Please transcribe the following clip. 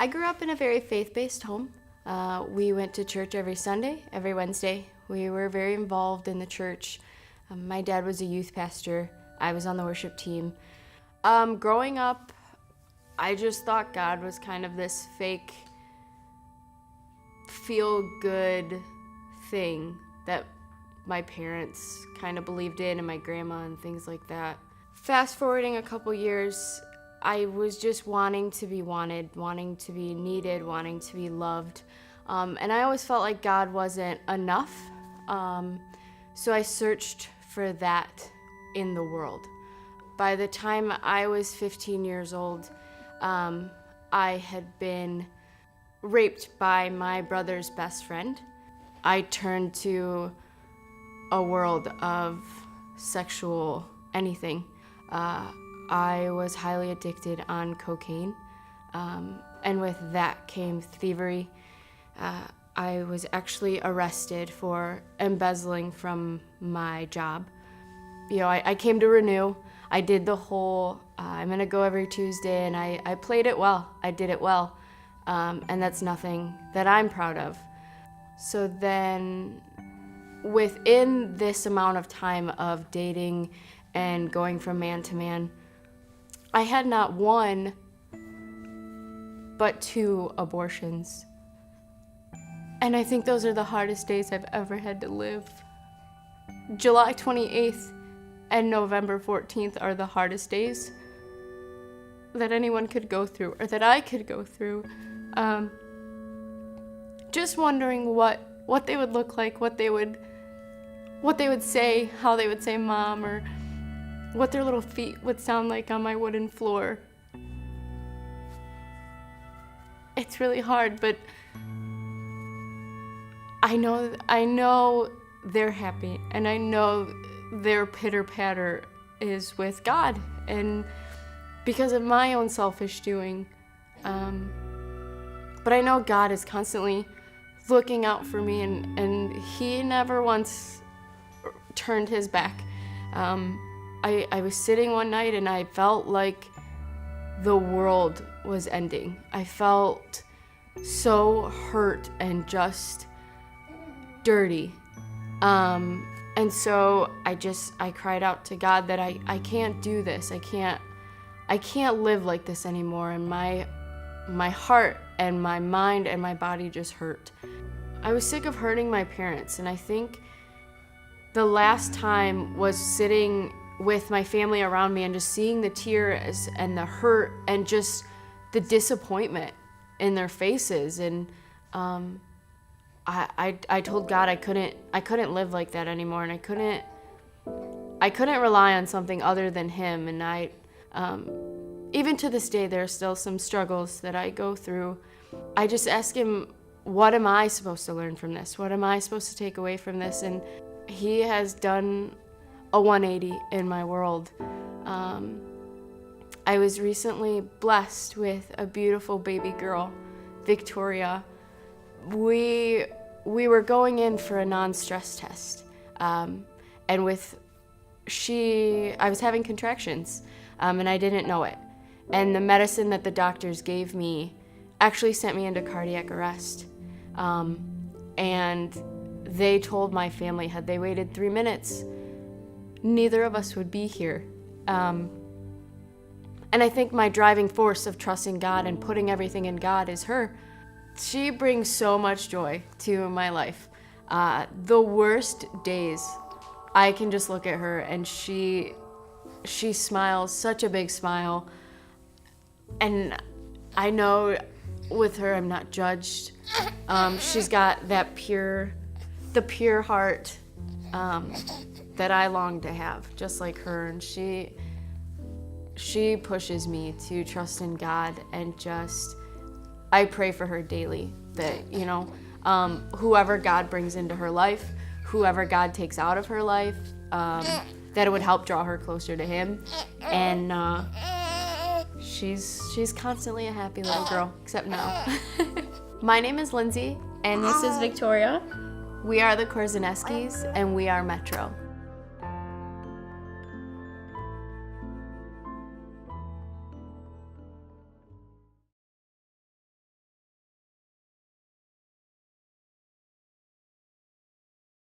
I grew up in a very faith-based home. We went to church every Sunday, every Wednesday. We were very involved in the church. My dad was a youth pastor. I was on the worship team. Growing up, I just thought God was kind of this fake, feel-good thing that my parents kind of believed in, and my grandma and things like that. Fast forwarding a couple years, I was just wanting to be wanted, wanting to be needed, wanting to be loved. And I always felt like God wasn't enough. So I searched for that in the world. By the time I was 15 years old, I had been raped by my brother's best friend. I turned to a world of sexual anything. I was highly addicted on cocaine, and with that came thievery. I was actually arrested for embezzling from my job. You know, I came to Renew. I did the whole, I'm gonna go every Tuesday, and I played it well. I did it well, and that's nothing that I'm proud of. So then, within this amount of time of dating and going from man to man, I had not one, but 2 abortions. And I think those are the hardest days I've ever had to live. July 28th and November 14th are the hardest days that anyone could go through, or that I could go through. Just wondering what they would look like, what they would say, how they would say mom, or what their little feet would sound like on my wooden floor. It's really hard, but I know they're happy, and I know their pitter-patter is with God, and because of my own selfish doing. But I know God is constantly looking out for me, and he never once turned his back. I was sitting one night and I felt like the world was ending. I felt so hurt and just dirty. And so I cried out to God that I can't do this. I can't live like this anymore. And my heart and my mind and my body just hurt. I was sick of hurting my parents, and I think the last time was sitting with my family around me and just seeing the tears and the hurt and just the disappointment in their faces. And I told God I couldn't live like that anymore, and I couldn't rely on something other than him. And even to this day, there are still some struggles that I go through. I just ask him, what am I supposed to learn from this? What am I supposed to take away from this? And he has done a 180 in my world. I was recently blessed with a beautiful baby girl, Victoria. We were going in for a non-stress test, and I was having contractions, and I didn't know it. And the medicine that the doctors gave me actually sent me into cardiac arrest. And they told my family, had they waited 3 minutes, neither of us would be here. And I think my driving force of trusting God and putting everything in God is her. She brings so much joy to my life. The worst days, I can just look at her and she smiles, such a big smile. And I know with her I'm not judged. She's got the pure heart that I long to have, just like her. And she pushes me to trust in God, and I pray for her daily that, whoever God brings into her life, whoever God takes out of her life, that it would help draw her closer to him. And she's constantly a happy little girl, except now. My name is Lindsay, and this is Victoria. We are the Korzeniewskis, and we are Metro.